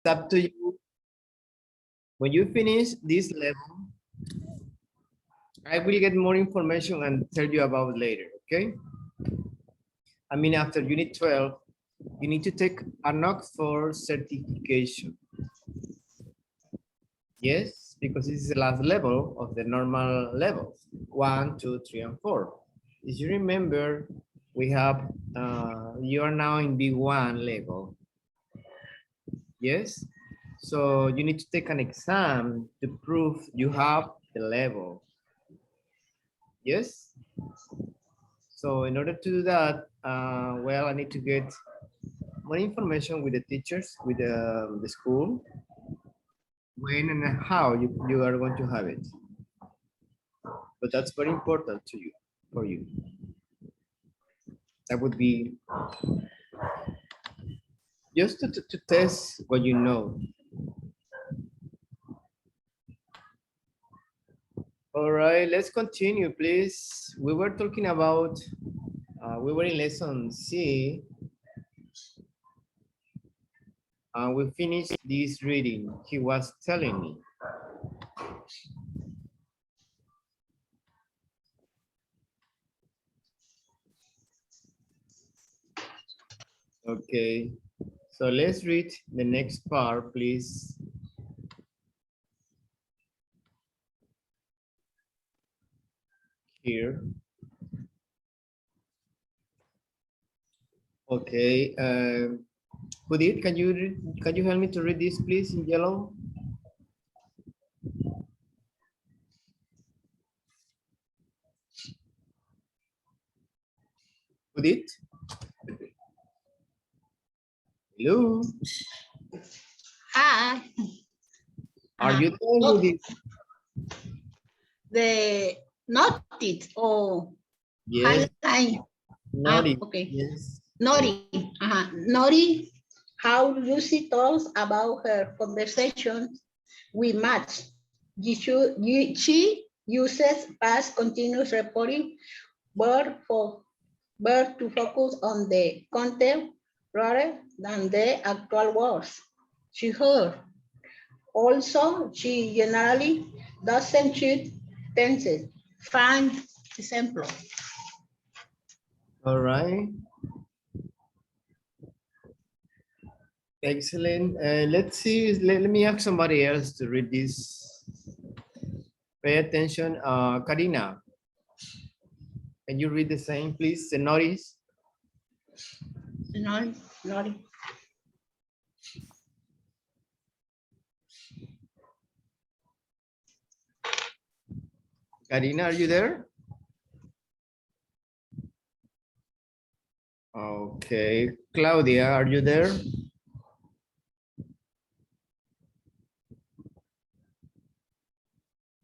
up to you. When you finish this level, I will get more information and tell you about later, okay? I mean, after unit 12, you need to take an Oxford certification. Yes, because this is the last level of the normal levels, 1, 2, 3, and 4. If you remember, we have, you are now in B1 level. Yes, so you need to take an exam to prove you have the level. Yes, so in order to do that, well, I need to get more information with the teachers, with the school, when and how you are going to have it. But that's very important to you, for you. That would be just to test what you know. All right, let's continue, please. We were talking about, we were in lesson C. We finished this reading. He was telling me. Okay, so let's read the next part, please. Here. Okay, Judith, can you help me to read this, please, in yellow? Judith? Hello? Hi. Are you there, Judith? The noted or Yes. highlight. Naughty. Okay. Yes. Naughty. Naughty. How Lucy talks about her conversations with Matt. She uses past continuous reporting verb to focus on the content rather than the actual words she heard. Also, she generally doesn't choose tenses. Find example. All right. Excellent. Let's see. Let me ask somebody else to read this. Pay attention. Karina, can you read the same, please? The notice. Naughty. Karina, are you there? Okay. Claudia, are you there?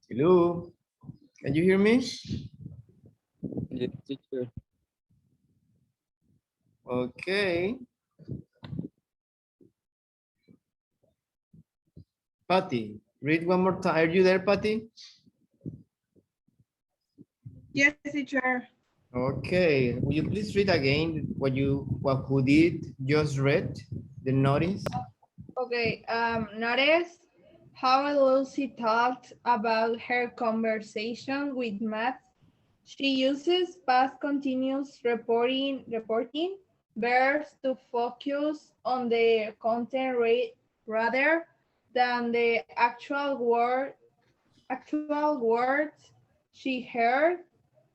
Hello. Can you hear me? Yes, teacher. Okay. Patty, read one more time. Are you there, Patty? Yes, teacher. Okay. Will you please read again what who did just read the notice? Okay, notice how Lucy talked about her conversation with Matt. She uses past continuous reporting verbs to focus on the content rate rather than the actual words she heard.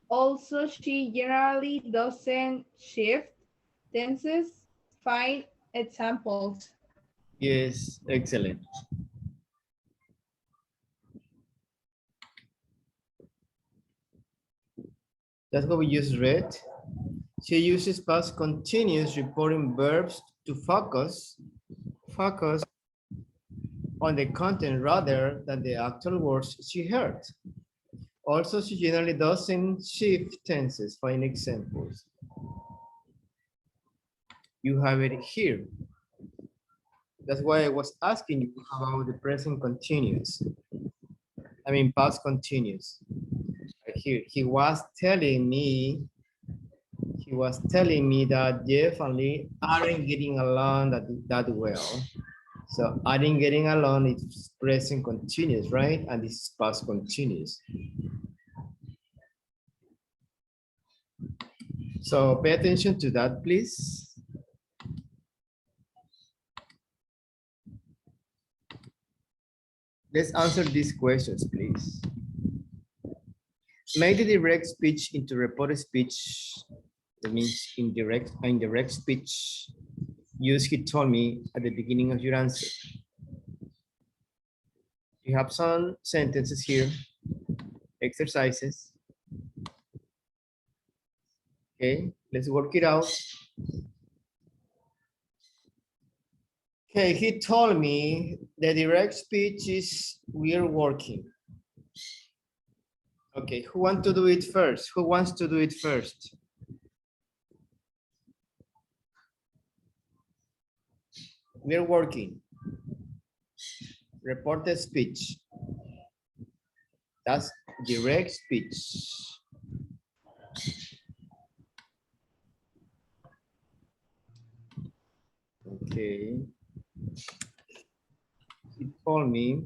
Also, she generally doesn't shift tenses. Find examples. Yes, excellent. That's what we just read. She uses past continuous reporting verbs to focus on the content rather than the actual words she heard. Also, she generally doesn't shift tenses. Find examples. You have it here. That's why I was asking you about the present continuous. I mean, past continuous. Right here, he was telling me that Jeff and Lee aren't getting along that well. So adding, getting along, it's present continuous, right? And this is past continuous. So pay attention to that, please. Let's answer these questions, please. Make the direct speech into reported speech. That means indirect speech. Use he told me at the beginning of your answer. You have some sentences here, exercises. Okay, let's work it out. Okay, he told me the direct speech is we are working. Okay, who wants to do it first? Who wants to do it first? We are working. Reported speech. That's direct speech. Okay. He told me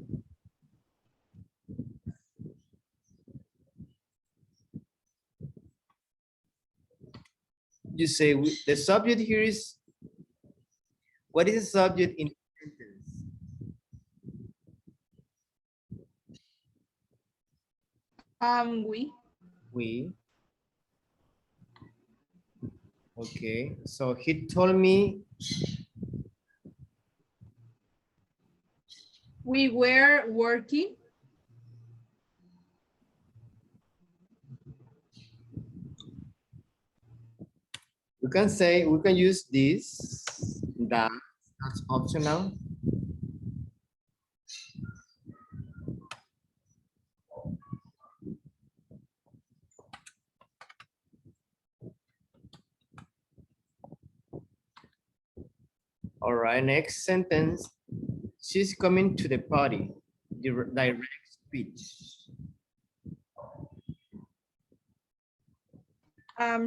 you say the subject here is, what is the subject in the sentence? We. We. Okay, so he told me We were working. we can say, we can use this, that's optional. All right, next sentence. She's coming to the party. Direct speech.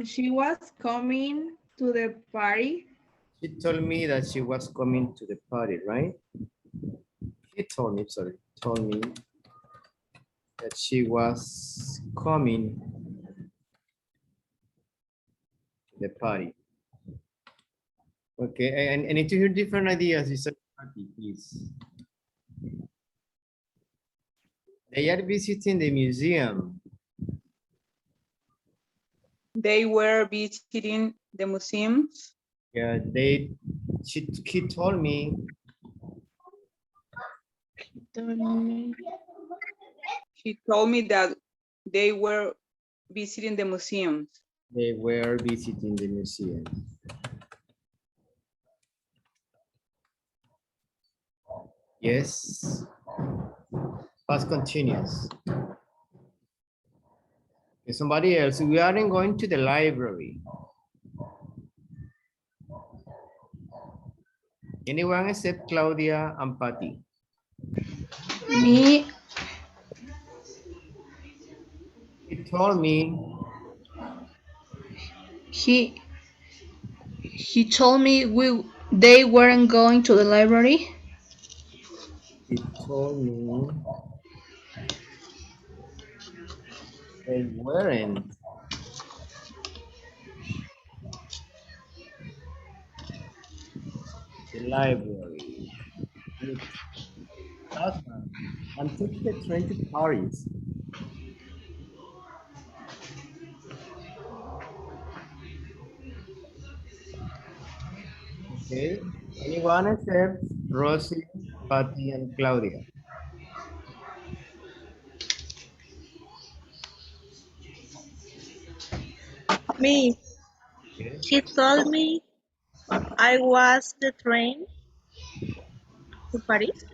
She was coming to the party. She told me that she was coming to the party, right? He told me, sorry, told me that she was coming to the party. Okay, and I need to hear different ideas. You said party, please. They are visiting the museum. They were visiting the museums. Yeah, he told me She told me that they were visiting the museums. they were visiting the museum. Yes. Past continuous. Okay, somebody else. We aren't going to the library. Anyone except Claudia and Patty? Me, He told me he he told me they weren't going to the library. He told me they weren't. The library. Good. Last one. I'm taking the train to Paris. Okay. Anyone except Rosie, Patty, and Claudia? Me, Okay. he told me I was the train to Paris.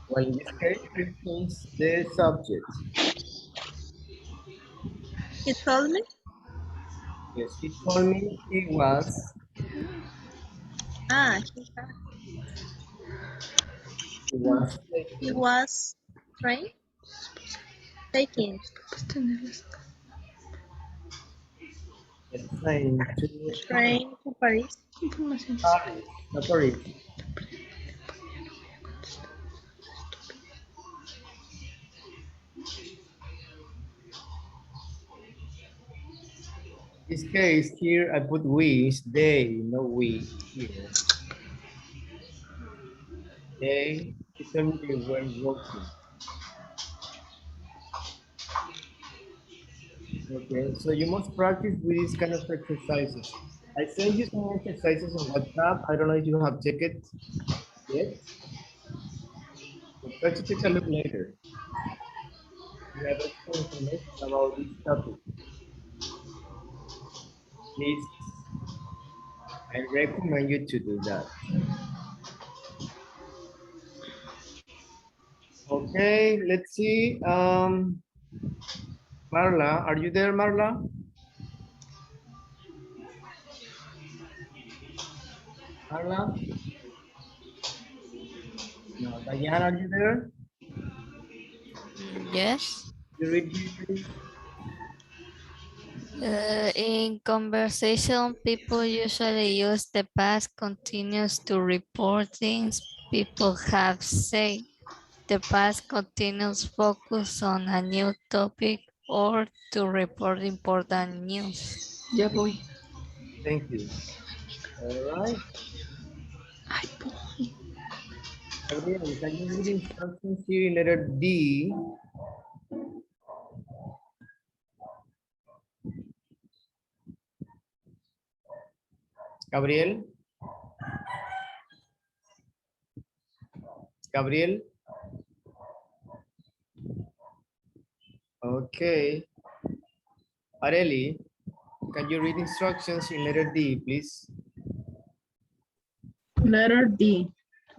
Well, in this case, please change the subject. He told me, Yes, he told me he was, ah, he was he taking. was train taking. The train to Train to Paris. Información. Paris. To Paris. In this case, here I put we, it's they, no we here. They pretend they were working. Okay, so you must practice with these kind of exercises. I sent you some exercises on WhatsApp. I don't know if you have checked it yet. But try to take a look later. You have extra information about this topic. Please, I recommend you to do that. Okay, let's see. Marla, are you there, Marla? Marla? No, Diane, are you there? Yes. You read here, please. In conversation, people usually use the past continuous to report things people have said. The past continuous focus on a new topic or to report important news. Ya voy. Thank you. All right. Ay, voy. Gabriel, can you read instructions here in letter D? Gabriel? Gabriel? Okay. Areli, can you read instructions in letter D, please? Letter D.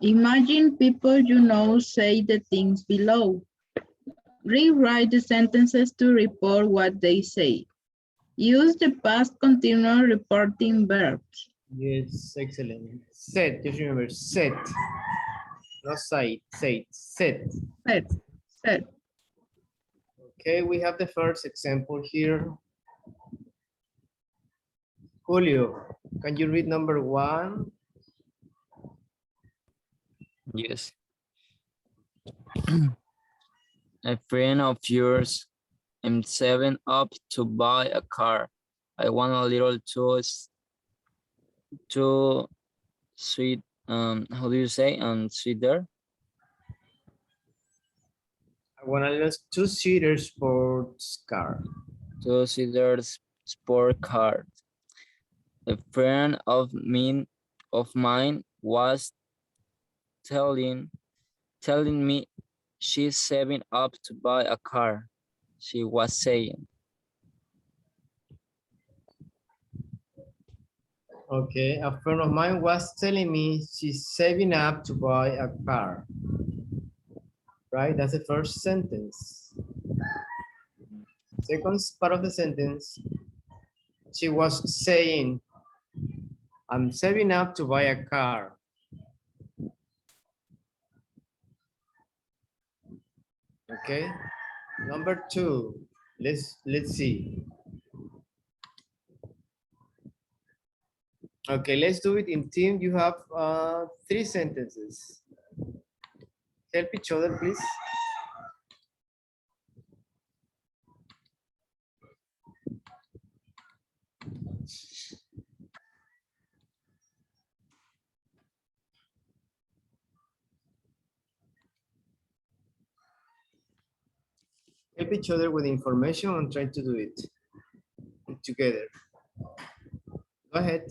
Imagine people you know say the things below. Rewrite the sentences to report what they say. Use the past continuous reporting verbs. Yes, excellent. Set, just remember, set. Not cite, set, set. Set, set. Okay, we have the first example here. Julio, can you read number 1? Yes. A friend of yours, I'm saving up to buy a car. I want a little too sweet. How do you say? Sweeter. I want a little two-seater sports car. Two-seater sport car. A friend of mine was telling me she's saving up to buy a car. She was saying. Okay, a friend of mine was telling me she's saving up to buy a car. Right, that's the first sentence. Second part of the sentence, she was saying, I'm saving up to buy a car. Okay, number 2, let's see. Okay, let's do it in team. You have 3 sentences. Help each other, please. Help each other with information and try to do it together. Go ahead.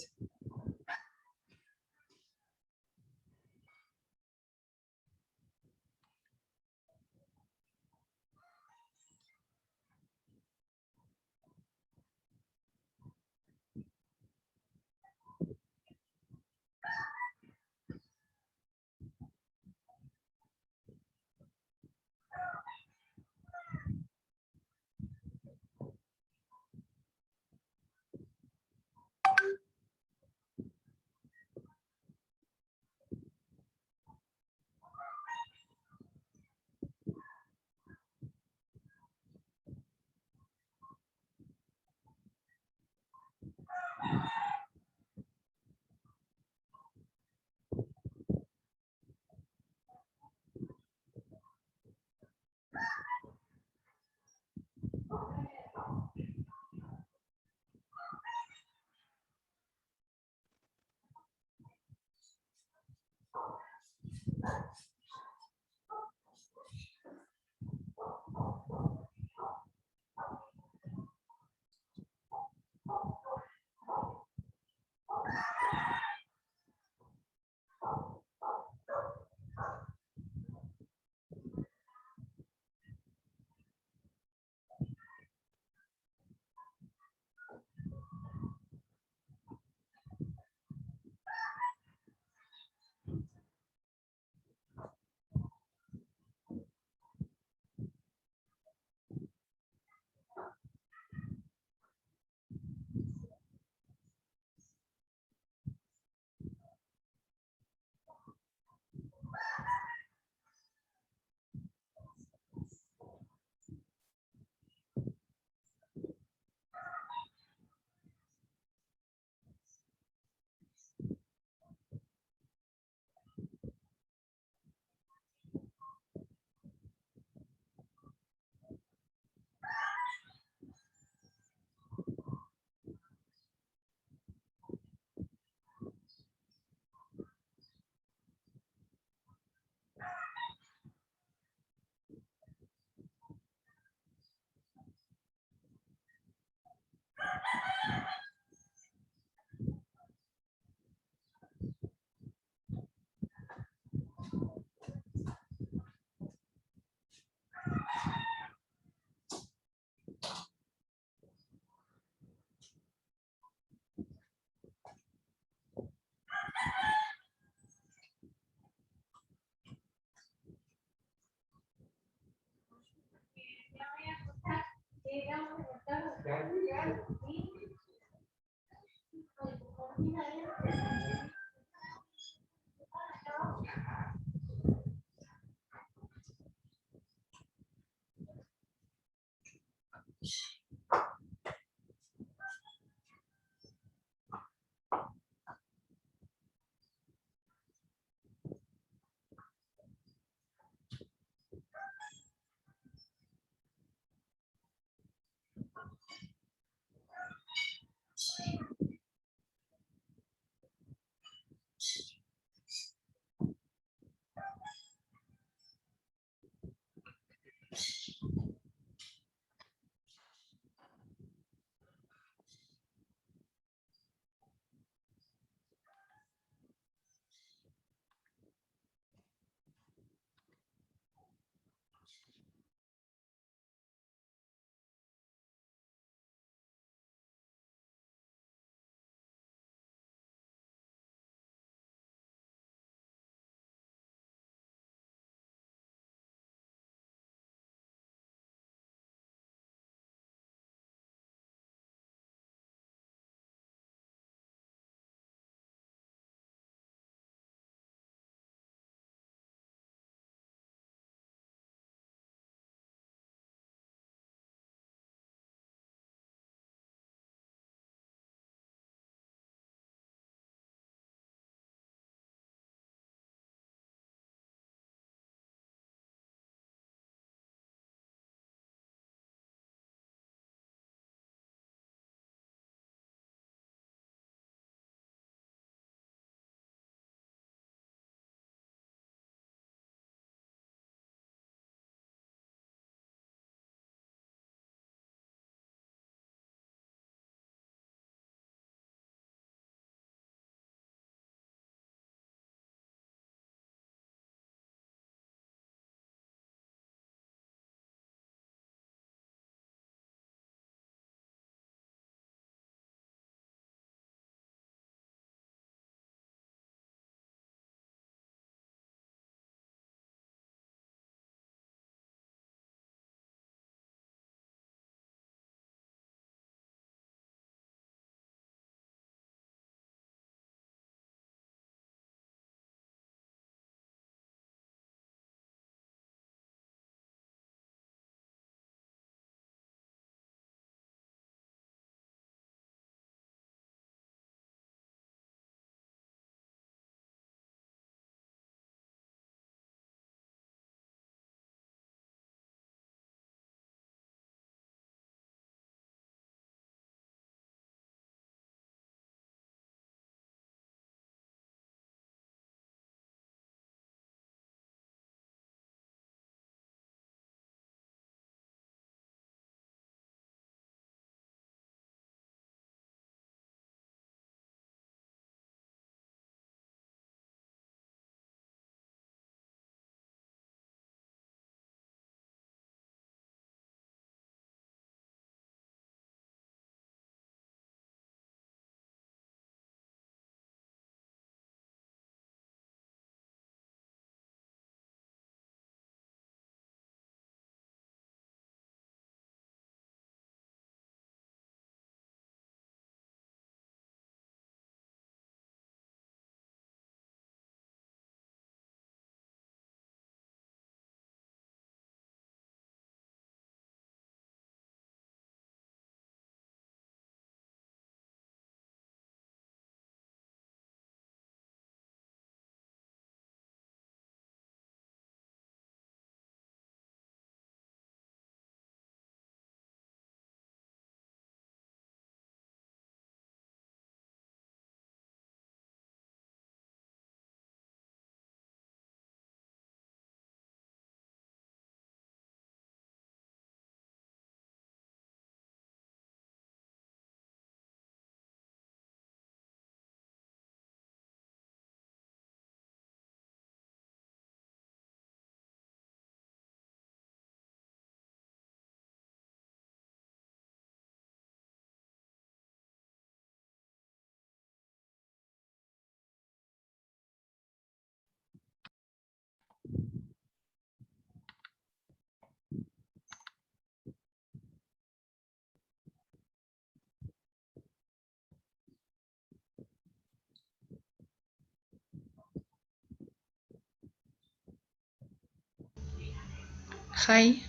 Hi.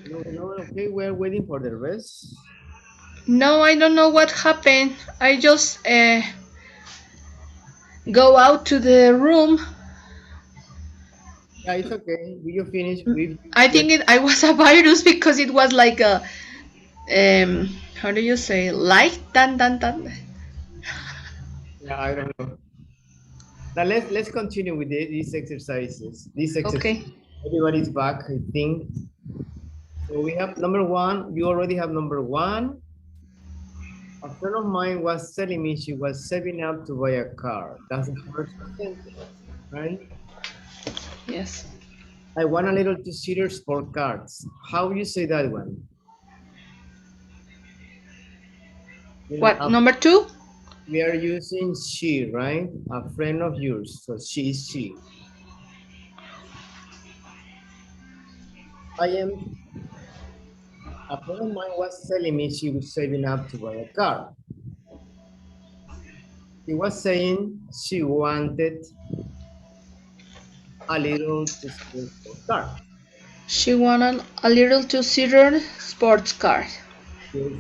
No, no, okay, we're waiting for the rest. No, I don't know what happened. I just go out to the room. Yeah, it's okay. We just finished with I with think I was a virus because it was like a how do you say light tan tan tan. yeah, I don't know. Now let's continue with these exercises. These exercises. Okay. Everybody's back, I think. So we have number one. You already have number one. A friend of mine was telling me she was saving up to buy a car. That's the first sentence, right? Yes. I want a little two-seater sport cars. How you say that one? What number two? We are using she, right? A friend of yours. So she is she. I am, a friend of mine was telling me she was saving up to buy a car. She was saying she wanted a little two-seater sport car. She wanted a little two-seater sports car. Yes.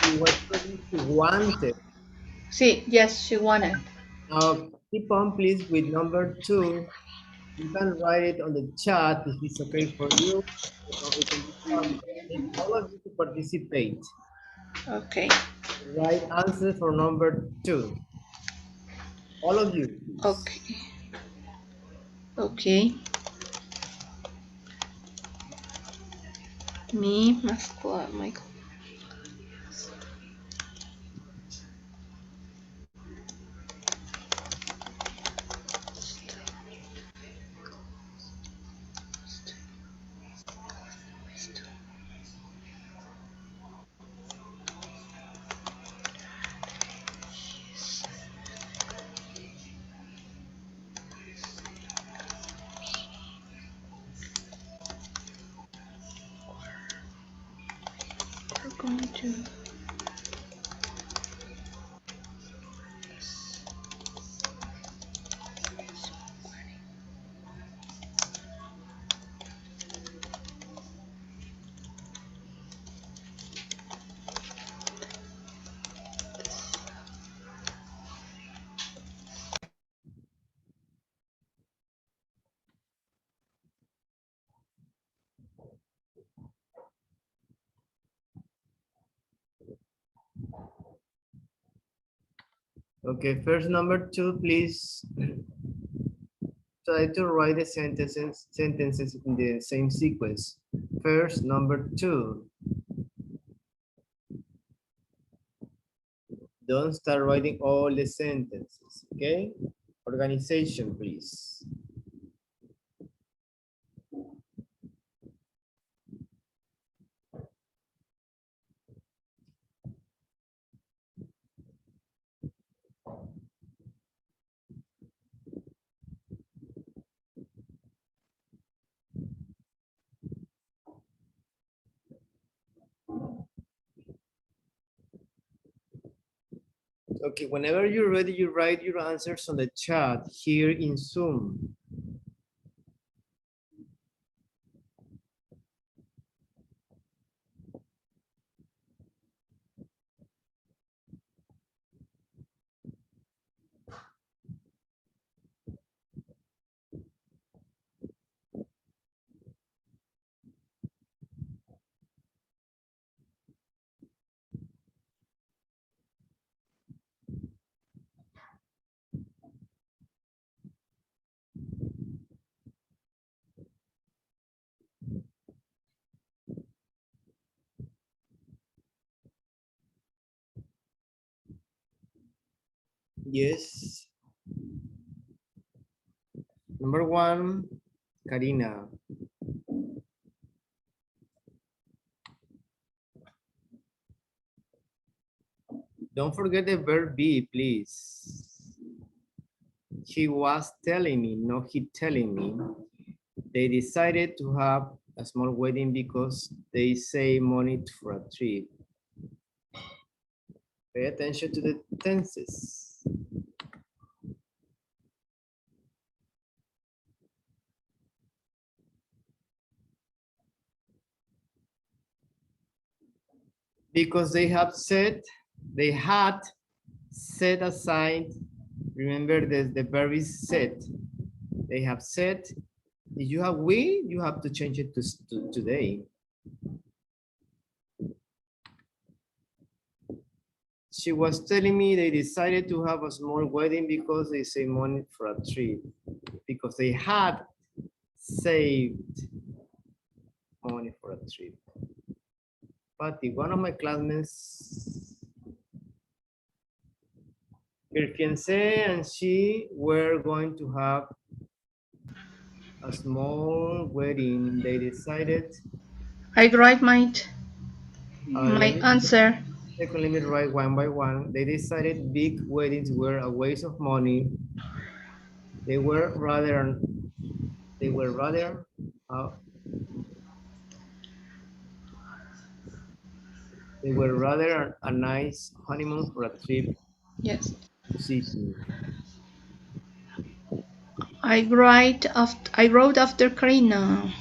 She was saying she wanted. See, yes, she wanted. Now keep on please with number two. You can write it on the chat if it's okay for you. We can discuss it. I need all of you to participate. Okay. Right answer for number two. All of you, please. Okay. Okay. Me, Michael. We're going to. Okay, first number two, please try to write the sentences in the same sequence. First, number two. Don't start writing all the sentences, okay? Organization, please. Okay, whenever you're ready, you write your answers on the chat here in Zoom. Yes. Number one, Karina. Don't forget the verb be, please. He was telling me, not he telling me. They decided to have a small wedding because they save money for a trip. Pay attention to the tenses. Because they had set aside, remember the verb is set. They have set. If you have we, you have to change it to today. She was telling me they decided to have a small wedding because they saved money for a trip. Because they had saved money for a trip. But one of my classmates, her fiancé and she were going to have a small wedding. They decided. I write my Let me answer. let me write one by one. They decided big weddings were a waste of money. They were rather uh, a nice honeymoon for a trip Yes. to Sydney. I wrote after Karina.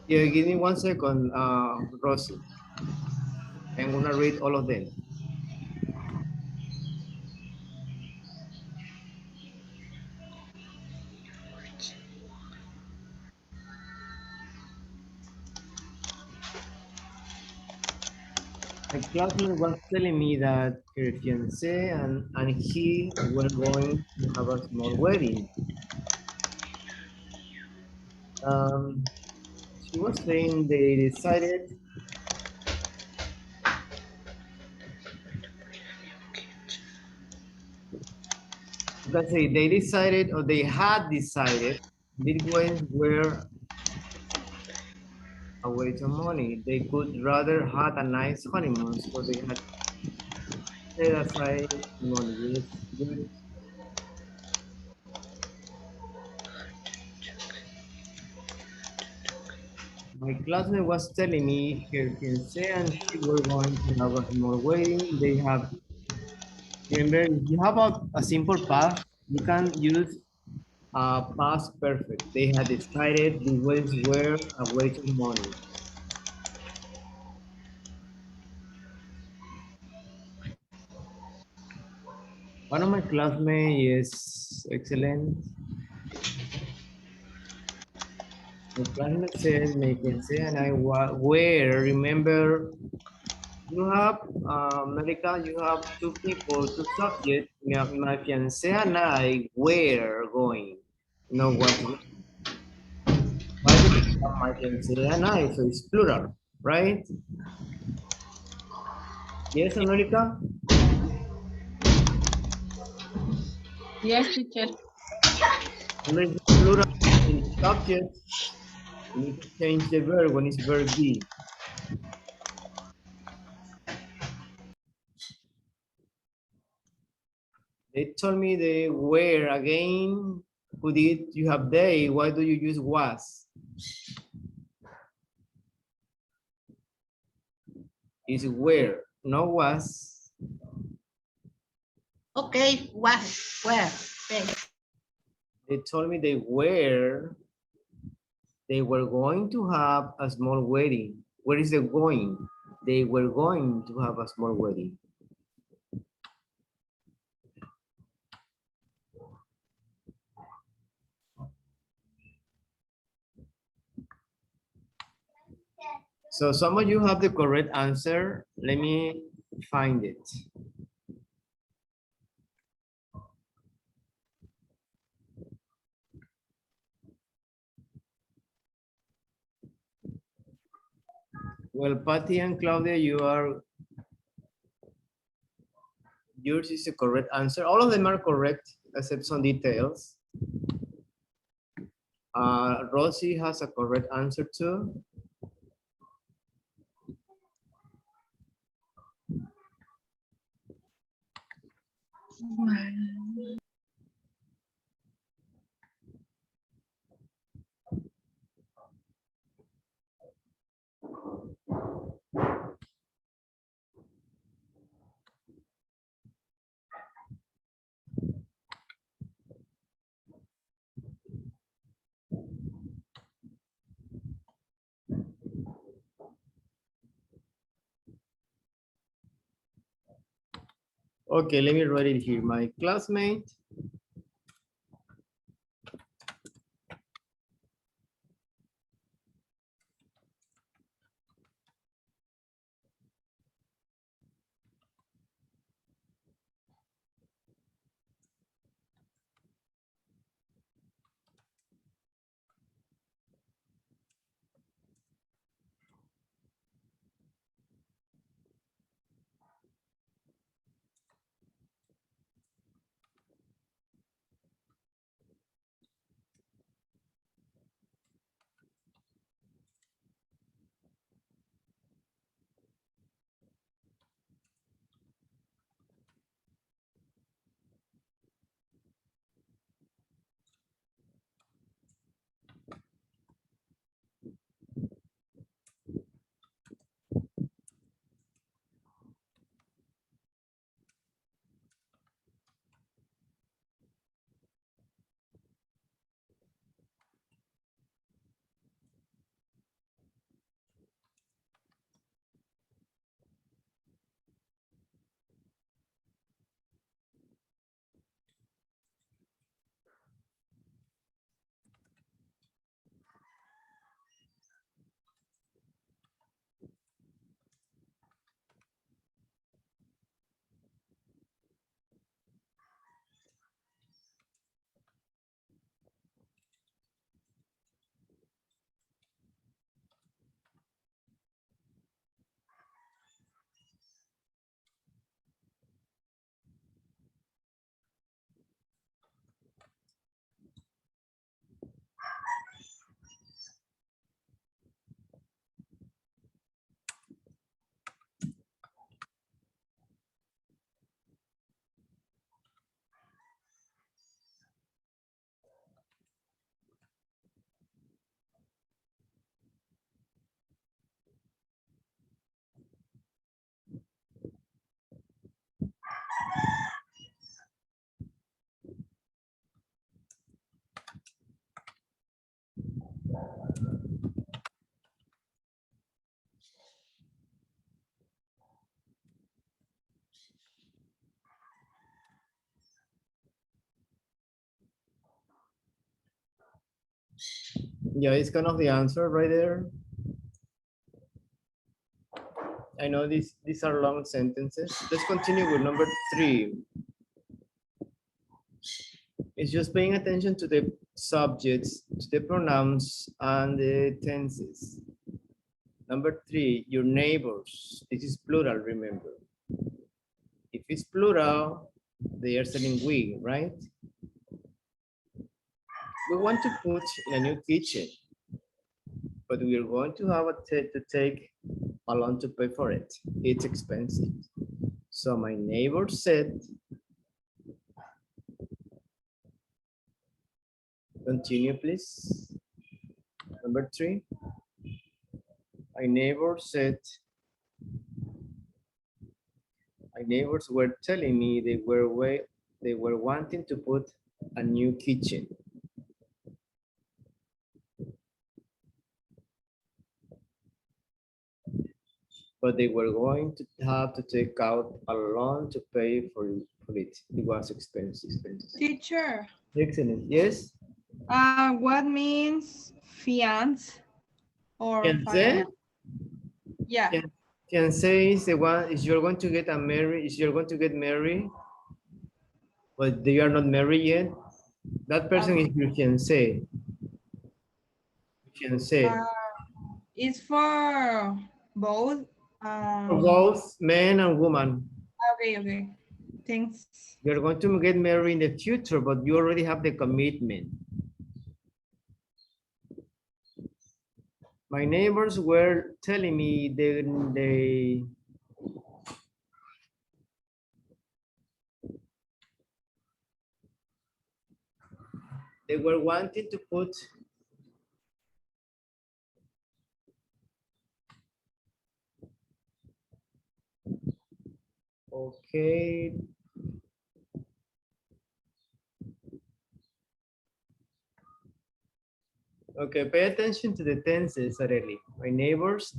Yeah, give me 1 second, Rosie. I'm gonna read all of them. My classmate was telling me that her fiancé and he were going to have a small wedding. She was saying they decided, you can say they decided or they had decided big weddings were a waste of money. They could rather had a nice honeymoon, so they had set aside money. Yes, good. My classmate was telling me her fiancé and she were going to have a small wedding. They have, remember, if you have a simple past, you can use past perfect. They had decided the weddings were a waste of money. One of my classmates is excellent. My classmate said, my fiancé and I were, remember, you have, America, you have two people, two subjects. My fiancé and I were going. No, was why? Because you have my fiancé and I, so it's plural, right? Yes, America? Yes, teacher. Remember, it's plural in the subject. You need to change the verb when it's verb be. They told me they were again. Who did you have they? Why do you use was? Is where, no was. Okay, where? Okay. They told me they were going to have a small wedding. Where is the going? They were going to have a small wedding. So some of you have the correct answer. Let me find it. Well, Patty and Claudia, yours is the correct answer. All of them are correct, except some details. Rosie has a correct answer too. Okay, let me write it here. My classmate yeah, it's kind of the answer right there. I know these are long sentences. Let's continue with number 3. It's just paying attention to the subjects, to the pronouns, and the tenses. Number 3, your neighbors. This is plural, remember. If it's plural, they are saying we, right? We want to put in a new kitchen, but we are going to have to take a loan to pay for it. It's expensive. So my neighbor said, continue please. Number 3, my neighbor said, my neighbors were telling me they were wanting to put a new kitchen. But they were going to have to take out a loan to pay for it. It was expensive. Teacher, Excellent. Yes. what means fiance or Fiancé? Yeah. Fiancé is the one, is you're going to get married, but they are not married yet. That person is your fiancé. Fiancé. It's for both. For both man and woman. Okay. Thanks. You're going to get married in the future, but you already have the commitment. My neighbors were telling me they were wanting to put okay. Okay, pay attention to the tenses, Areli. My neighbors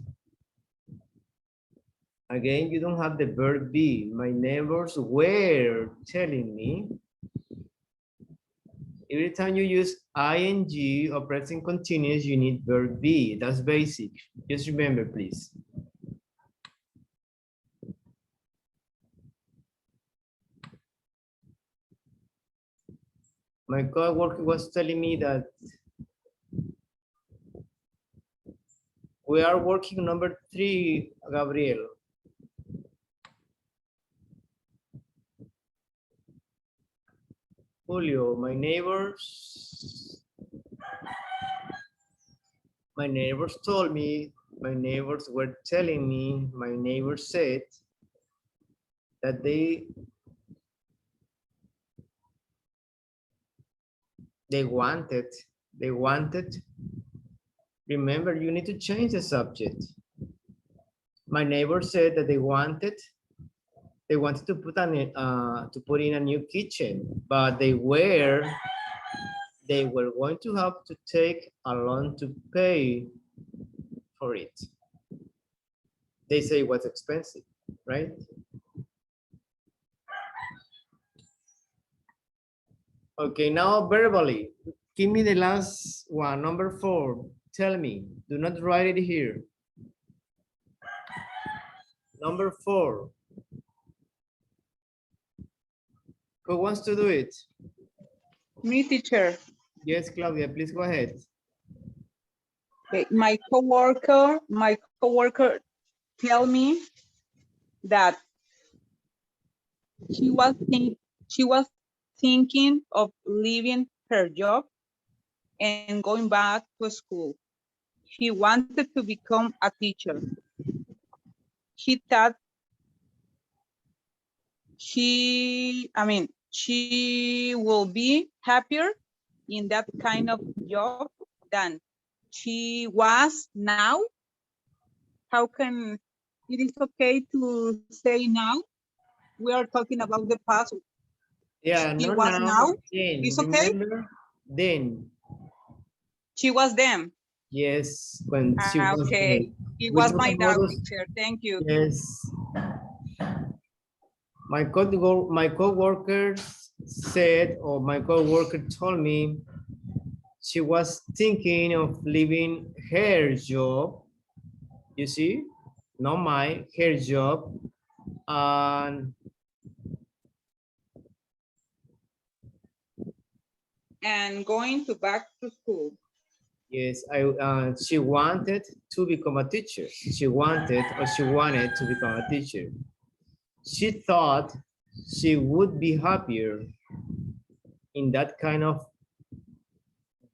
Again, you don't have the verb be. My neighbors were telling me. Every time you use ing or present continuous, you need verb be. That's basic. Just remember, please. My coworker was telling me that we are working number 3, Gabriel. Julio, my neighbors told me, my neighbors were telling me, my neighbors said that they wanted, remember, you need to change the subject. My neighbor said that they wanted to put in a new kitchen, but they were going to have to take a loan to pay for it. They say it was expensive, right? Okay, now verbally, give me the last one, number 4. Tell me, do not write it here. Number 4. Who wants to do it? Me, teacher. Yes, Claudia, please go ahead. Okay, my coworker tell me that she was thinking of leaving her job and going back to school. She wanted to become a teacher. She thought she will be happier in that kind of job than she was now. How can it is okay to say now? We are talking about the past. Yeah, She not was now, now. then. It's okay. Remember? Then. She was them. Yes, when she was Okay. then. It We was talk my about doubt, those. teacher. Thank you. Yes. My co-workers said, or my co-worker told me she was thinking of leaving her job. You see? Not her job. And going to back to school. Yes, she wanted to become a teacher. She wanted to become a teacher. She thought she would be happier in that kind of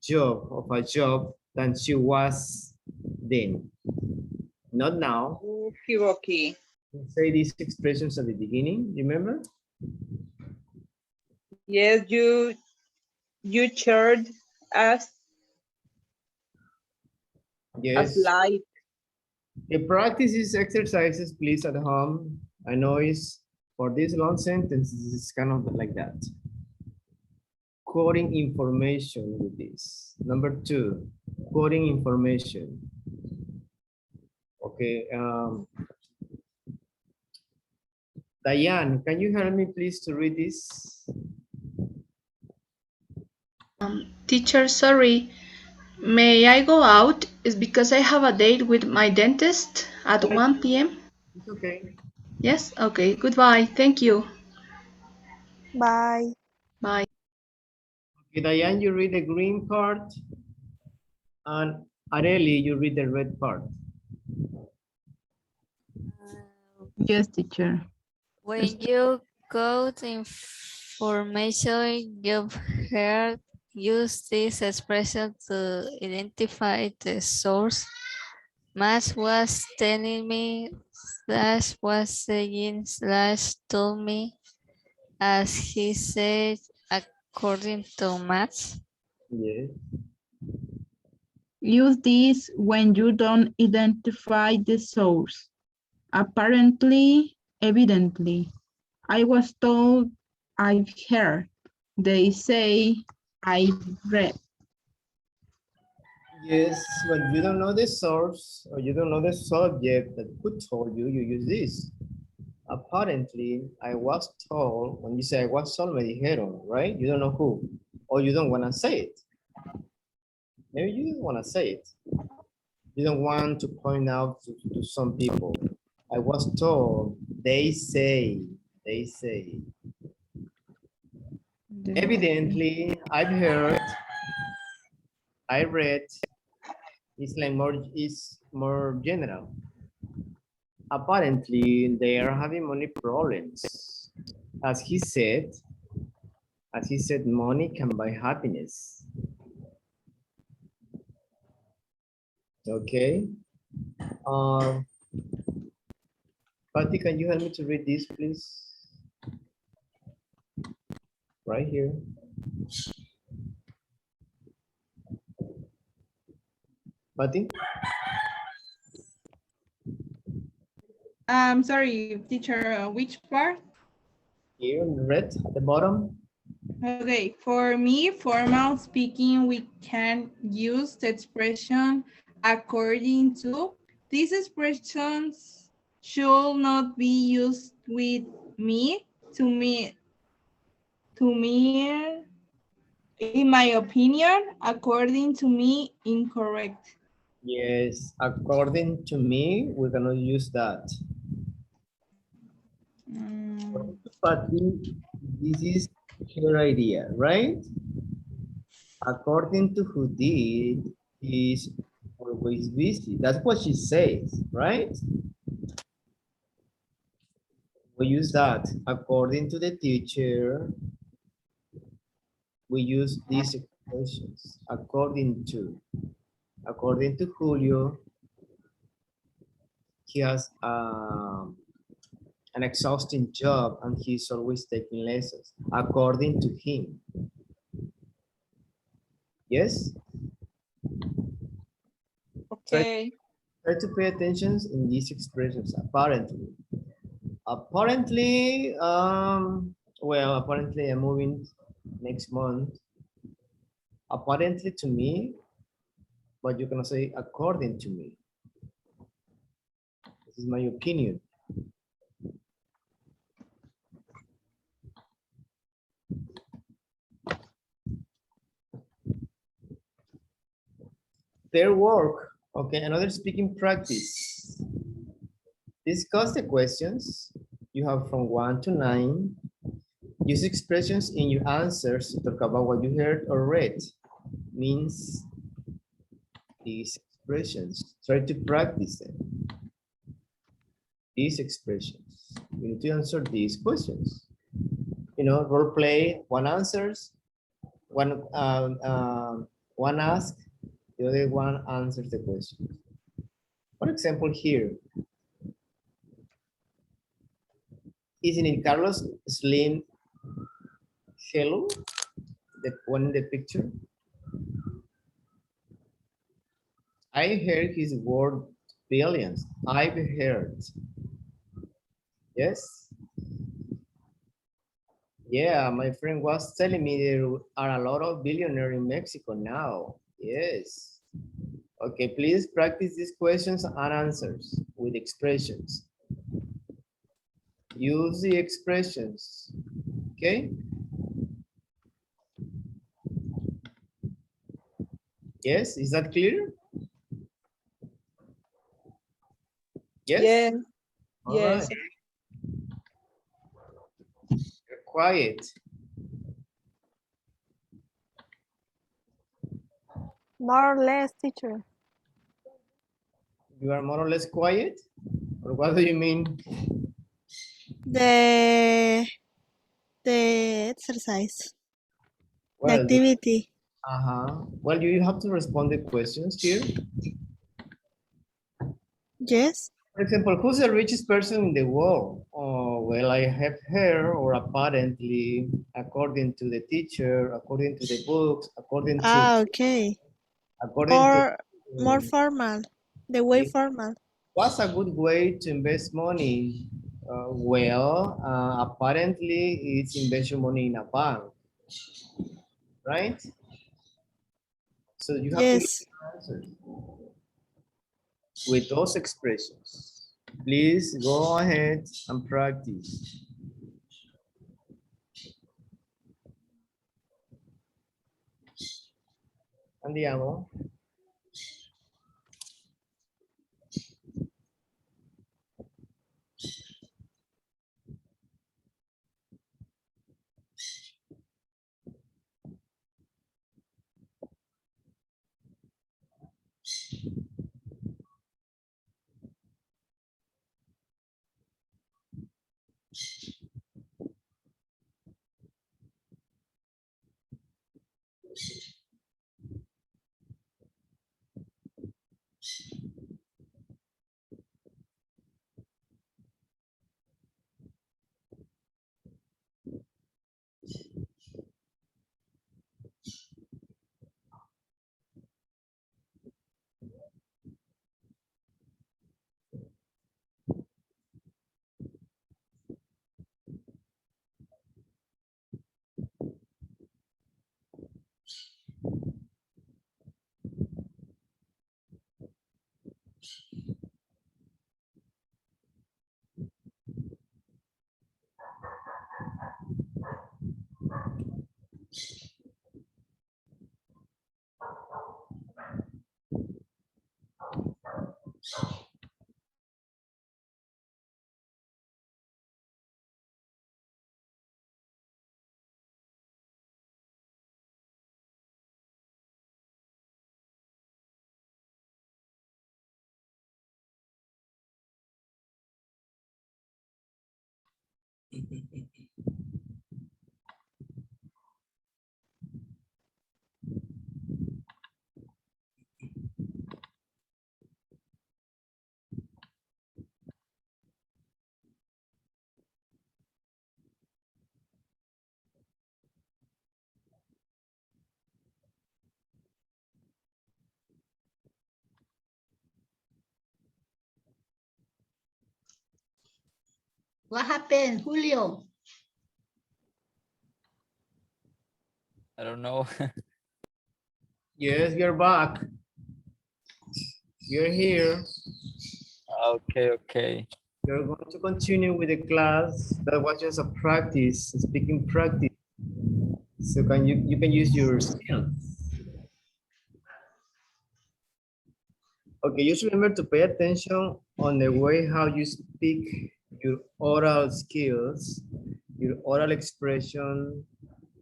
job than she was then. Not now. Okay. Say these expressions at the beginning, remember? Yes, you shared us a Yes. slide. The practice these exercises, please, at home. I know it's for these long sentences, it's kind of like that. Quoting information with this. Number 2, quoting information. Okay. Diane, can you help me please to read this? Teacher, sorry. May I go out? It's because I have a date with my dentist at 1 p.m. It's okay. Yes? Okay. Goodbye. Thank you. Bye. Bye. Okay, Diane, you read the green part. And Areli, you read the red part. Yes, teacher. When you got information you've heard, use this expression to identify the source. Max was telling me, Slash was saying, Slash told me, as he said, according to Max. Yes. Use this when you don't identify the source. Apparently, evidently. I was told, I've heard. They say, I've read. Yes, when you don't know the source or you don't know the subject that who told you, you use this. Apparently, I was told, when you say I was told, me dijeron, right? You don't know who, or you don't want to say it. Maybe you don't want to say it. You don't want to point out to some people. I was told, they say. Evidently, I've heard, I read, it's more general. Apparently, they are having money problems. As he said, money can buy happiness. Okay. Patty, can you help me to read this, please? Right here. Patty? I'm sorry, teacher, which part? Here in red at the bottom. Okay, for me, formal speaking, we can use the expression according to. These expressions should not be used with me, to me, in my opinion, according to me, incorrect. Yes, according to me, we're gonna use that. Mm, Patty, this is her idea, right? According to who did, is always busy. That's what she says, right? We use that. According to the teacher, we use these expressions. According to Julio, he has an exhausting job and he's always taking lessons. According to him. Yes? Okay. Try to pay attention in these expressions, apparently. Apparently, apparently I'm moving next month. Apparently to me, but you can say according to me. This is my opinion. Their work, okay, another speaking practice. Discuss the questions you have from 1 to 9. Use expressions in your answers to talk about what you heard or read. Means these expressions. Try to practice them. These expressions. You need to answer these questions. You know, role play, one answers, one asks, the other one answers the question. For example, here, isn't it Carlos Slim Hello? The one in the picture. I heard his word billions. I've heard. Yes. Yeah, my friend was telling me there are a lot of billionaires in Mexico now. Yes. Okay, please practice these questions and answers with expressions. Use the expressions. Okay. Yes, is that clear? Yes? Yeah. All Yes. right. You're quiet. More or less, teacher. You are more or less quiet? Or what do you mean? The exercise, the Well, activity. well, you have to respond to questions here. Yes. For example, who's the richest person in the world? Oh, well, I have heard, or apparently, according to the teacher, according to the books, according to, Okay. according to, More formal. The way it- formal. what's a good way to invest money? Apparently, it's invest your money in a bank, right? So you have to Yes. answers with those expressions. Please go ahead and practice. Andiamo. What happened, Julio? I don't know. Yes, you're back. You're here. Okay. You're going to continue with the class. That was just a practice, speaking practice. So you can use your skills. Okay, just remember to pay attention on the way how you speak, your oral skills, your oral expression.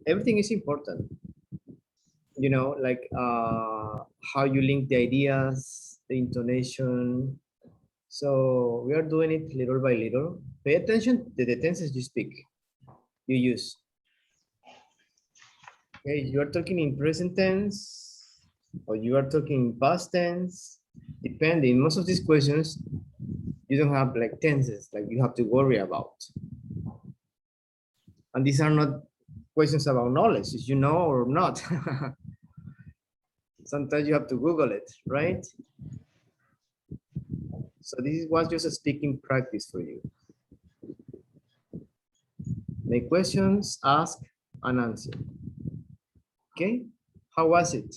Everything is important. You know, like how you link the ideas, the intonation. So we are doing it little by little. Pay attention to the tenses you speak, you use. Okay, you are talking in present tense or you are talking in past tense. Depending, most of these questions, you don't have like tenses like you have to worry about. And these are not questions about knowledge, if you know or not. Sometimes you have to Google it, right? So this was just a speaking practice for you. Make questions, ask, and answer. Okay, how was it?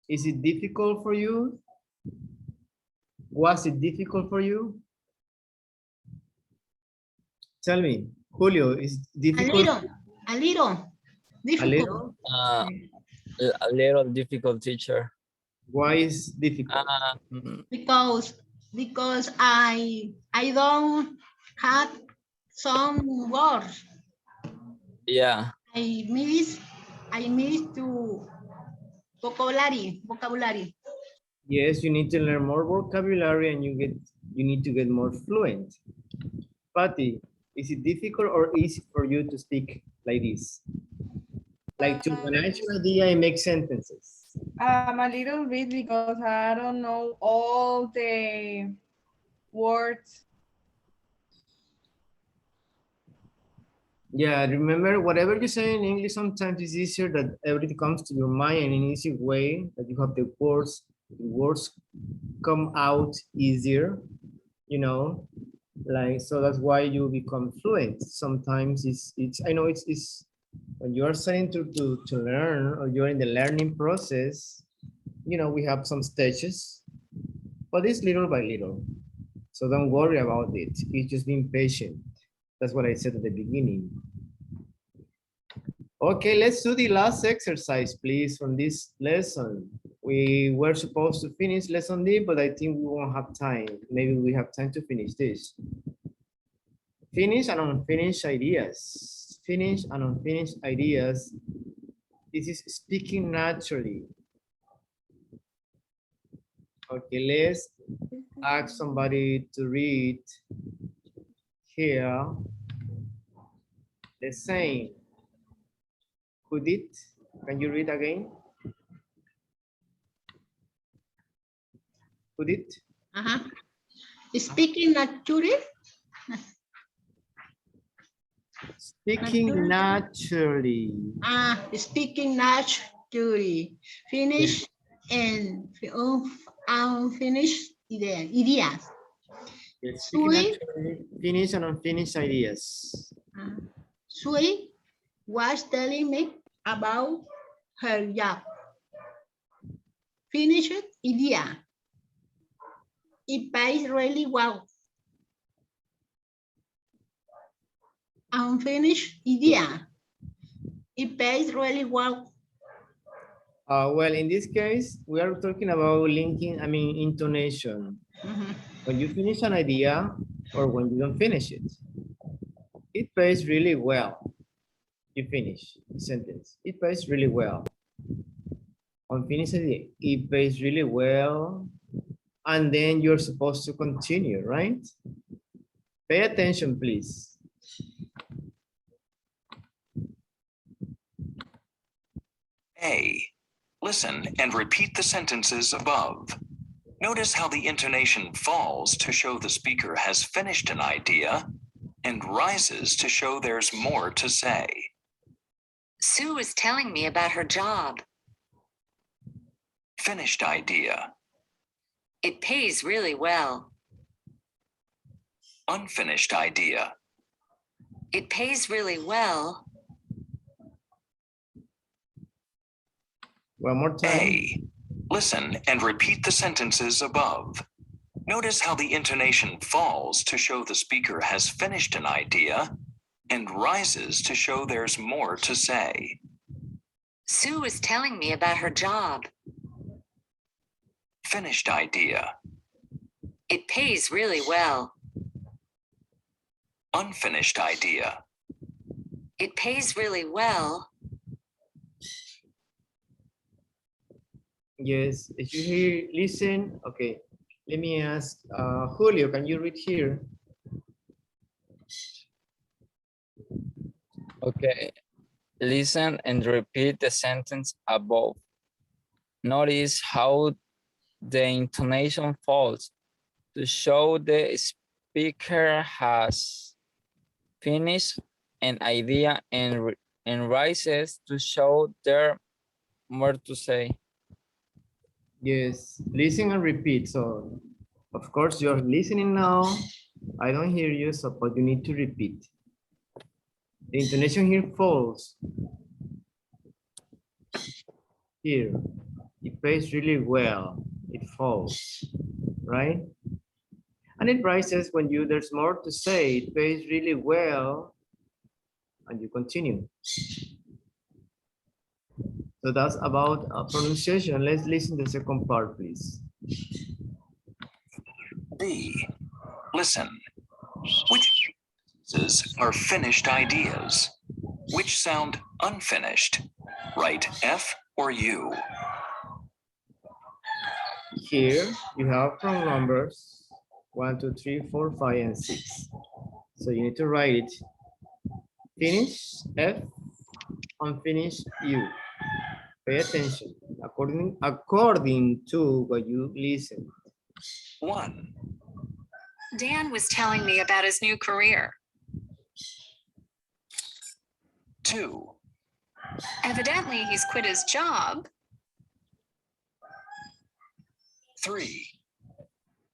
Is it difficult for you? Was it difficult for you? Tell me, Julio, is difficult? A little A difficult. little? A little difficult, teacher. Why is difficult? Because I don't have some words. Yeah. I miss to vocabulary. Yes, you need to learn more vocabulary and you need to get more fluent. Patty, is it difficult or easy for you to speak like this? Like to manage an idea and make sentences? A little bit because I don't know all the words. Yeah, remember, whatever you say in English, sometimes it's easier that everything comes to your mind in an easy way, that you have the words come out easier, you know, like, so that's why you become fluent. Sometimes I know it's when you are starting to learn or you're in the learning process, you know, we have some stages, but it's little by little. So don't worry about it. It's just being patient. That's what I said at the beginning. Okay, let's do the last exercise, please, from this lesson. We were supposed to finish lesson D, but I think we won't have time. Maybe we have time to finish this. Finish and unfinished ideas. Finish and unfinished ideas. This is speaking naturally. Okay, let's ask somebody to read here the same. Judith, can you read again? Judith? Speaking naturally. Speaking naturally. Speaking naturally. Finish and unfinished ideas. Yes, speaking naturally, finish and unfinished ideas. Sui was telling me about her job. Finished idea. It pays really well. Unfinished idea. It pays really well. Well, in this case, we are talking about linking, intonation. When you finish an idea or when you don't finish it, it pays really well. You finish the sentence. It pays really well. Unfinished idea, it pays really well. And then you're supposed to continue, right? Pay attention, please. A. Listen and repeat the sentences above. Notice how the intonation falls to show the speaker has finished an idea and rises to show there's more to say. Sue is telling me about her job. Finished idea. It pays really well. Unfinished idea. It pays really well. One more time. A. Listen and repeat the sentences above. Notice how the intonation falls to show the speaker has finished an idea and rises to show there's more to say. Sue is telling me about her job. Finished idea. It pays really well. Unfinished idea. It pays really well. Yes, if you hear, listen, okay. Let me ask, Julio, can you read here? Okay, listen and repeat the sentence above. Notice how the intonation falls to show the speaker has finished an idea and rises to show there more to say. Yes, listen and repeat. So, of course, you're listening now. I don't hear you, so but you need to repeat. The intonation here falls. Here, it plays really well. It falls, right? And it rises when there's more to say. It plays really well, and you continue. So that's about pronunciation. Let's listen to the second part, please. B. Listen. Which sentences are finished ideas? Which sound unfinished? Write F or U. Here you have from numbers 1, 2, 3, 4, 5, and 6. So you need to write it. Finish F, unfinished U. Pay attention according to what you listen. 1. Dan was telling me about his new career. 2. Evidently, he's quit his job. 3.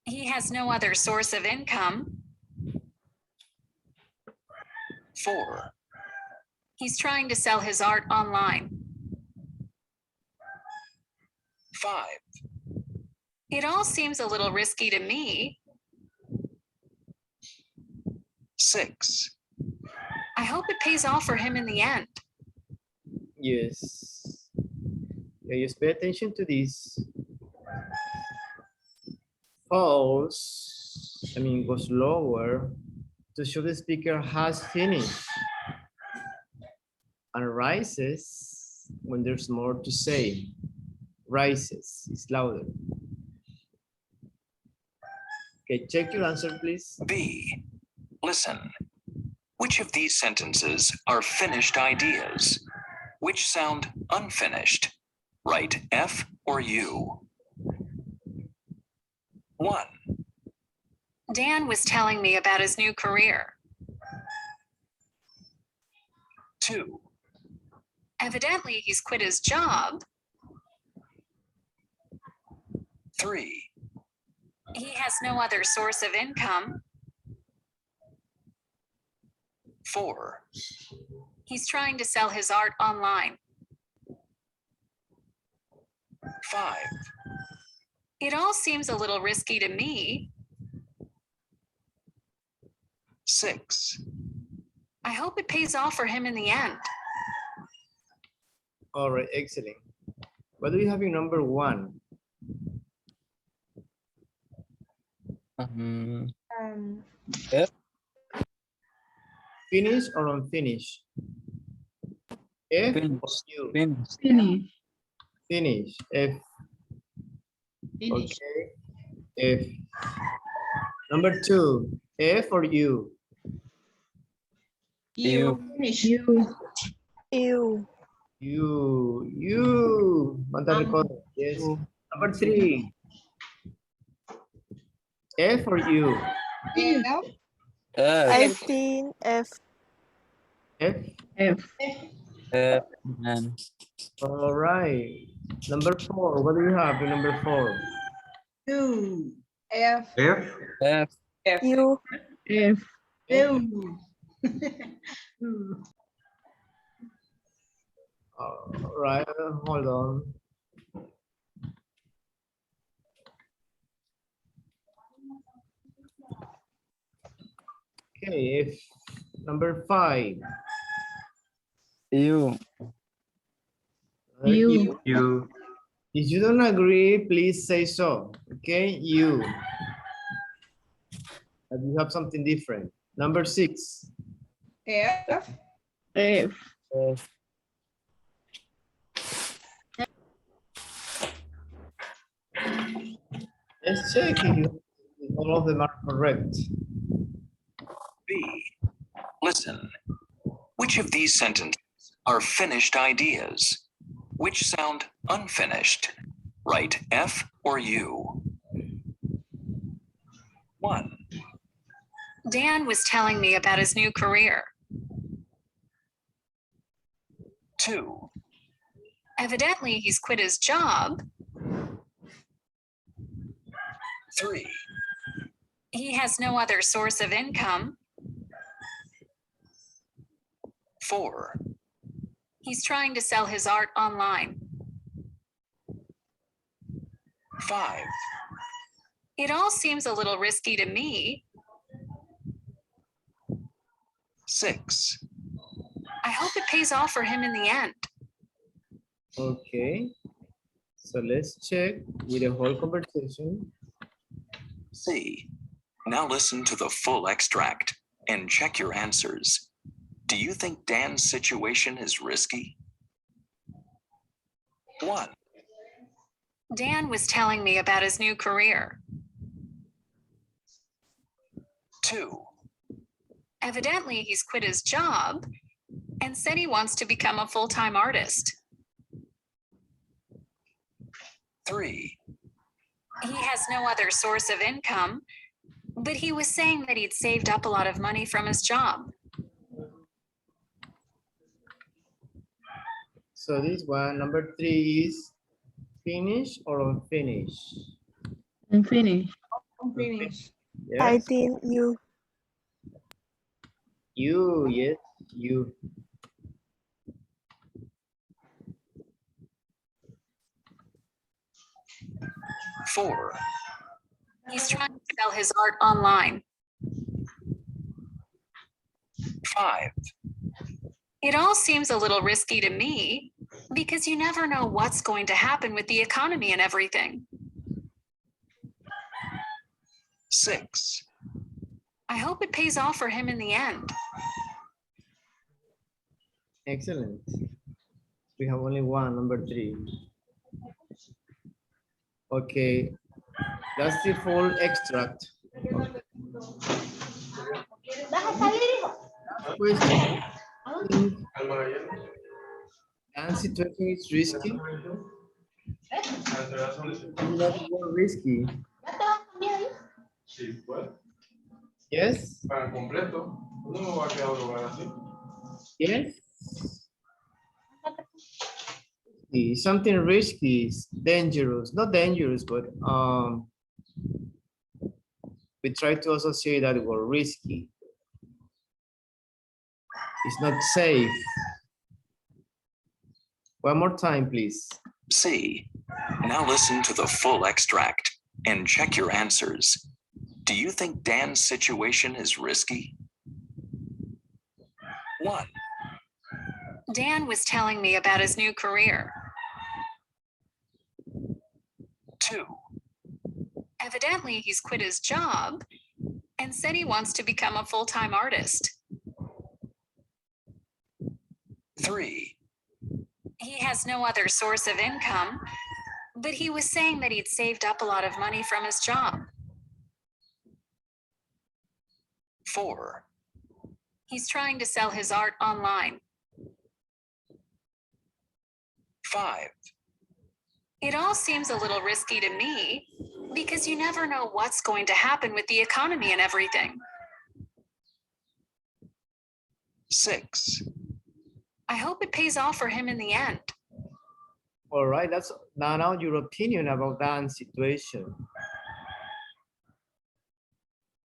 He has no other source of income. 4. He's trying to sell his art online. 5. It all seems a little risky to me. 6, I hope it pays off for him in the end. Yes. Okay, just pay attention to this. Falls, goes lower to show the speaker has finished. And rises when there's more to say. Rises, is louder. Okay, check your answer, please. B. Listen. Which of these sentences are finished ideas? Which sound unfinished? Write F or U. 1, Dan was telling me about his new career. 2, Evidently, he's quit his job. 3, He has no other source of income. 4, He's trying to sell his art online. 5, It all seems a little risky to me. 6, I hope it pays off for him in the end. All right, excellent. What do you have in number 1? F. Finish or unfinished? F or Finish. U? Finish. Finish. Finish. F. Finish. Okay. F. Number 2. F or U? You. Finish. You. You. Manda record. Yes. Number 3. F or U? F. F. think F. F. F. F. And All right. Number 4. What do you have in number 4? U. F. F. U. F. U. All right. Hold on. Okay. If number 5. you. You. You. If you don't agree, please say so. Okay, you. But you have something different. Number 6. F. F. F. Let's check if all of them are correct. B. Listen. Which of these sentences are finished ideas? Which sound unfinished? Write F or U. 1, Dan was telling me about his new career. 2, Evidently, he's quit his job. 3, He has no other source of income. 4, He's trying to sell his art online. 5, It all seems a little risky to me. 6, I hope it pays off for him in the end. Okay. So let's check with the whole conversation. C. Now listen to the full extract and check your answers. Do you think Dan's situation is risky? 1, Dan was telling me about his new career. 2, Evidently, he's quit his job and said he wants to become a full-time artist. 3, He has no other source of income, but he was saying that he'd saved up a lot of money from his job. So this one, number 3 is finish or unfinished? And finish. Finish. Yes. think U. You, yes, you. 4, He's trying to sell his art online. 5, It all seems a little risky to me because you never know what's going to happen with the economy and everything. 6, I hope it pays off for him in the end. Excellent. We have only one, number 3. Okay, that's the full extract. Question. And situation is risky. Not more risky. Yes. Yes. Something risky is dangerous. Not dangerous, but we try to associate that word risky. It's not safe. One more time, please. C. Now listen to the full extract and check your answers. Do you think Dan's situation is risky? 1, Dan was telling me about his new career. 2, Evidently, he's quit his job and said he wants to become a full-time artist. 3, He has no other source of income, but he was saying that he'd saved up a lot of money from his job. 4, He's trying to sell his art online. 5, It all seems a little risky to me because you never know what's going to happen with the economy and everything. 6, I hope it pays off for him in the end. All right, that's now your opinion about Dan's situation.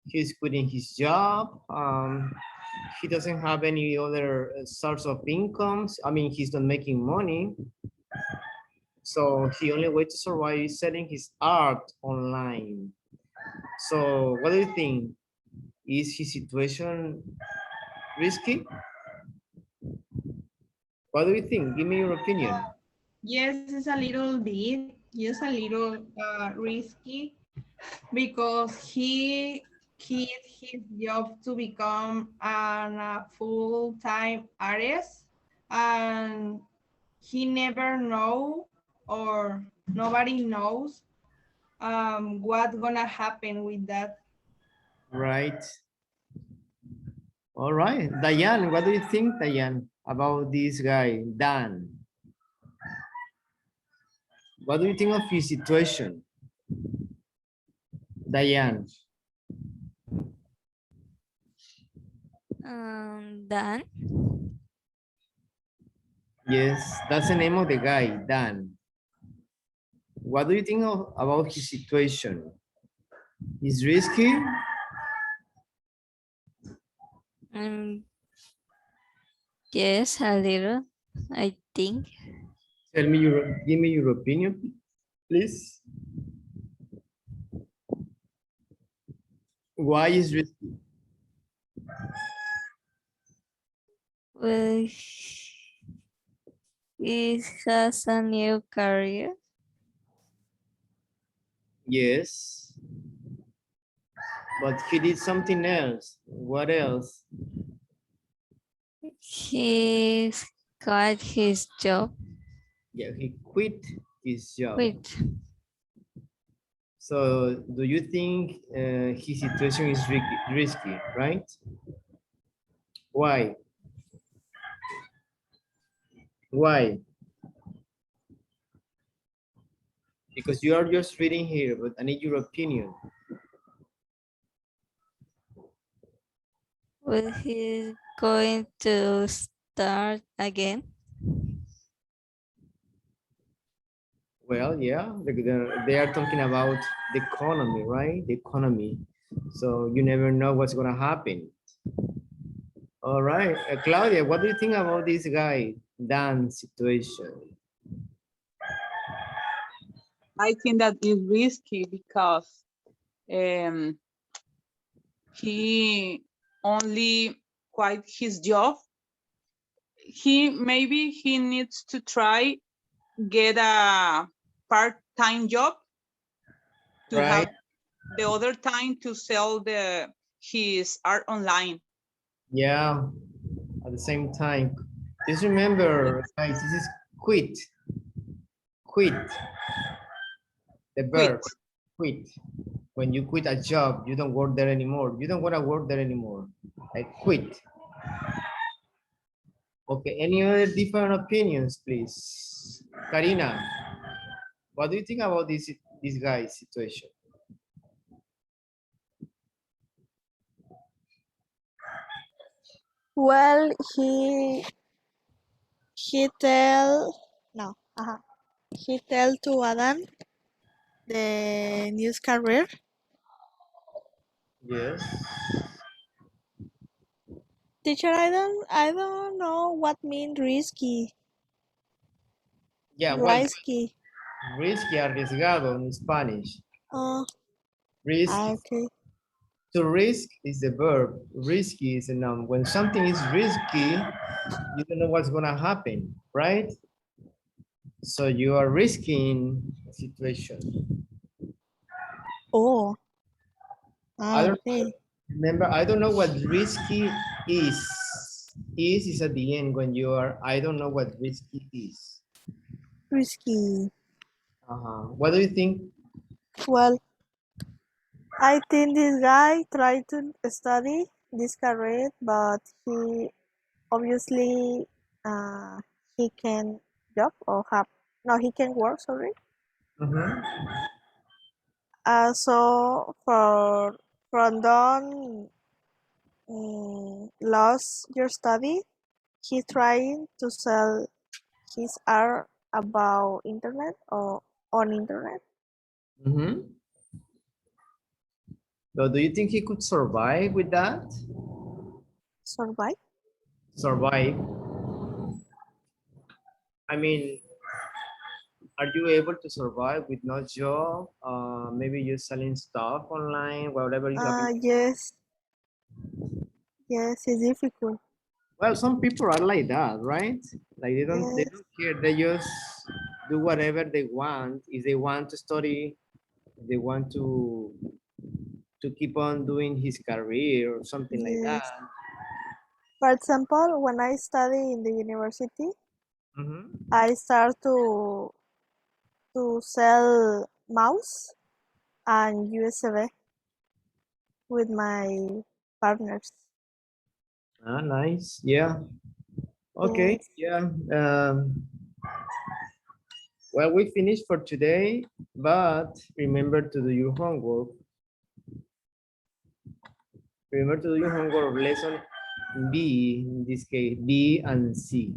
He's quitting his job. He doesn't have any other source of incomes. I mean, he's not making money. So the only way to survive is selling his art online. So what do you think? Is his situation risky? What do you think? Give me your opinion. Yes, it's a little bit, just a little risky because he quit his job to become a full-time artist, and he never know, or nobody knows what's gonna happen with that. Right. All right. Diane, what do you think, Diane, about this guy, Dan? What do you think of his situation? Diane. Dan. Yes, that's the name of the guy, Dan. What do you think about his situation? Is risky? Yes, a little, I think. Give me your opinion, please. Why is risky? Well, he has a new career. Yes. But he did something else. What else? He got his job. Yeah, he quit his job. Quit. So do you think his situation is risky, right? Why? Why? Because you are just reading here, but I need your opinion. Well, he's going to start again. Well, yeah, they are talking about the economy, right? The economy. So you never know what's gonna happen. All right, Claudia, what do you think about this guy, Dan's situation? I think that is risky because he only quit his job. Maybe he needs to try get a part-time job to Right. have the other time to sell his art online. Yeah. At the same time, just remember, guys, this is quit. Quit. The verb. Quit. Quit. When you quit a job, you don't work there anymore. You don't want to work there anymore. Like quit. Okay. Any other different opinions, please? Karina, what do you think about this guy's situation? Well, he tell no, he tell to Adam the news career. Yes. Teacher, I don't know what mean risky. Yeah, well, Risky. risky, arriesgado in Spanish. Oh, Risk. okay. To risk is the verb. Risky is a noun. When something is risky, you don't know what's gonna happen, right? So you are risking a situation. Oh. I don't Okay. remember. I don't know what risky is. Is at the end when you are. I don't know what risky is. Risky. What do you think? Well, I think this guy tried to study this career, but he obviously he can job or have he can work. Sorry. So from Don lost your study, he trying to sell his art about internet or on internet. So do you think he could survive with that? Survive? Survive. I mean, are you able to survive with no job? Maybe you're selling stuff online, whatever you have. Yes. Yes, it's difficult. Well, some people are like that, right? Like they don't care. They just do whatever they want. If they want to study, if they want to keep on doing his career or something like that. For example, when I study in the university, I start to sell mouse and USB with my partners. Ah, nice. Yeah. Okay. Yeah. Well, we finished for today, but remember to do your homework. Remember to do your homework of lesson B, in this case, B and C.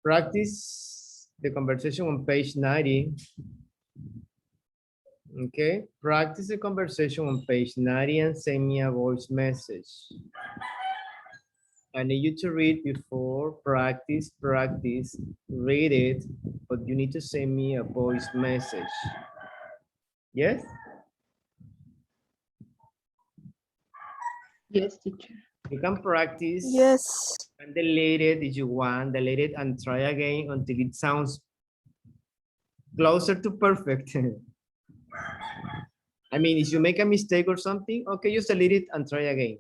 Practice the conversation on page 90. Okay, practice the conversation on page 90 and send me a voice message. I need you to read before, practice, read it, but you need to send me a voice message. Yes? Yes, teacher. You can practice. Yes. And delete it if you want, delete it and try again until it sounds closer to perfect. I mean, if you make a mistake or something, okay, just delete it and try again.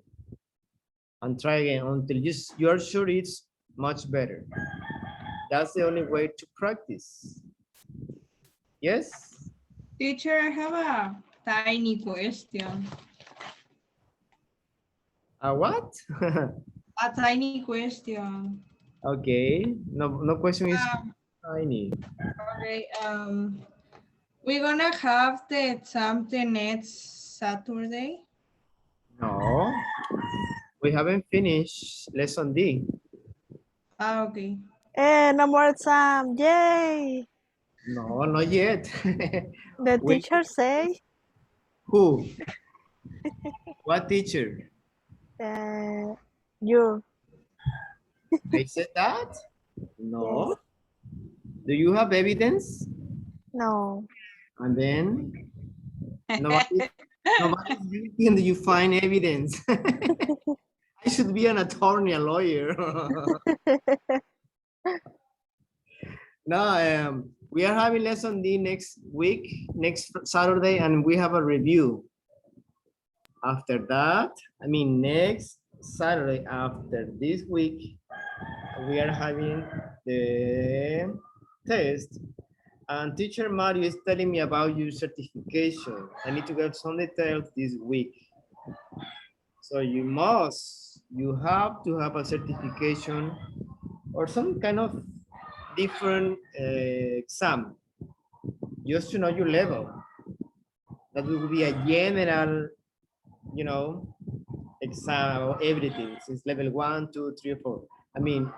And try again until you are sure it's much better. That's the only way to practice. Yes? Teacher, I have a tiny question. A what? A tiny question. Okay. No question is tiny. Okay. We're gonna have the exam the next Saturday. No. We haven't finished lesson D. Okay. No more exam. Yay. No, not yet. The teacher say. Who? What teacher? You. I said that? No. Yes. Do you have evidence? No. And then nobody's guilty and you find evidence. I should be an attorney, a lawyer. No, we are having lesson D next week, next Saturday, and we have a review. After that, I mean next Saturday after this week, we are having the test. And teacher Mario is telling me about your certification. I need to get some details this week. So you have to have a certification or some kind of different exam, just to know your level. That will be a general, you know, exam or everything, since level 1, 2, 3, 4. I mean,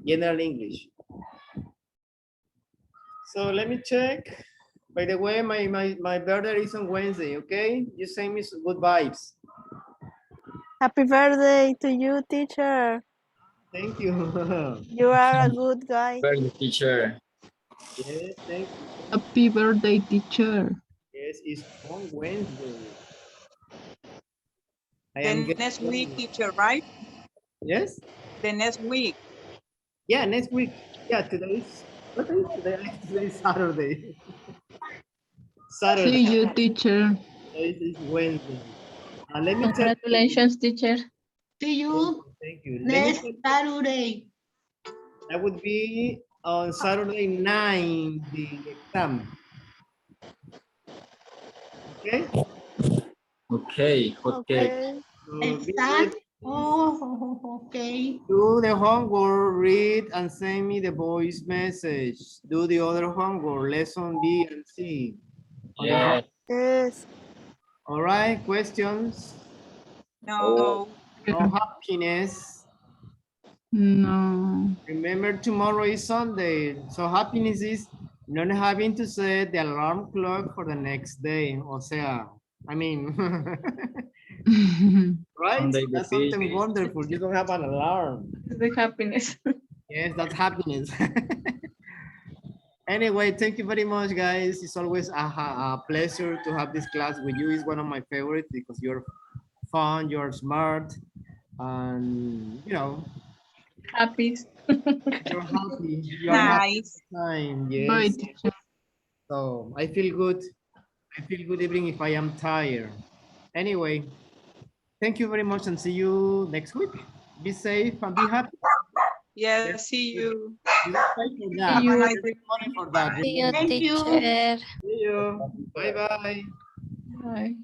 general English. So let me check. By the way, my birthday is on Wednesday, okay? You send me some good vibes. Happy birthday to you, teacher. Thank you. You are a good guy. Very teacher. Yes, thank you. Happy birthday, teacher. Yes, it's on Wednesday. I The am next getting. week, teacher, right? Yes? The next week. Yeah, next week. Yeah, today's, what is today? Today is Saturday. Saturday. See you, teacher. Today is Wednesday. Let me tell you. Congratulations, teacher. See you Thank you. Let me next tell you, Saturday. that would be on Saturday 9, the exam. Okay? Okay, okay. Okay. So be Exam. ready. Oh, okay. Do the homework, read and send me the voice message. Do the other homework, lesson B and C. Yeah. Yes. All right, questions? No. No happiness. No. Remember, tomorrow is Sunday. So happiness is not having to set the alarm clock for the next day. O sea, I mean, right? Sunday That's repeat. something wonderful. You don't have an alarm. The happiness. Yes, that's happiness. Anyway, thank you very much, guys. It's always a pleasure to have this class with you. It's one of my favorites because you're fun, you're smart, and you know, Happy. you're happy. You're happy Nice. all the time. Bye, Yes. teacher. So I feel good. I feel good even if I am tired. Anyway, thank you very much and see you next week. Be safe and be happy. Yeah, see you. You don't pay for that. Have a you. nice There's money for that. See you, Thank you. teacher. See you. Bye bye. Bye.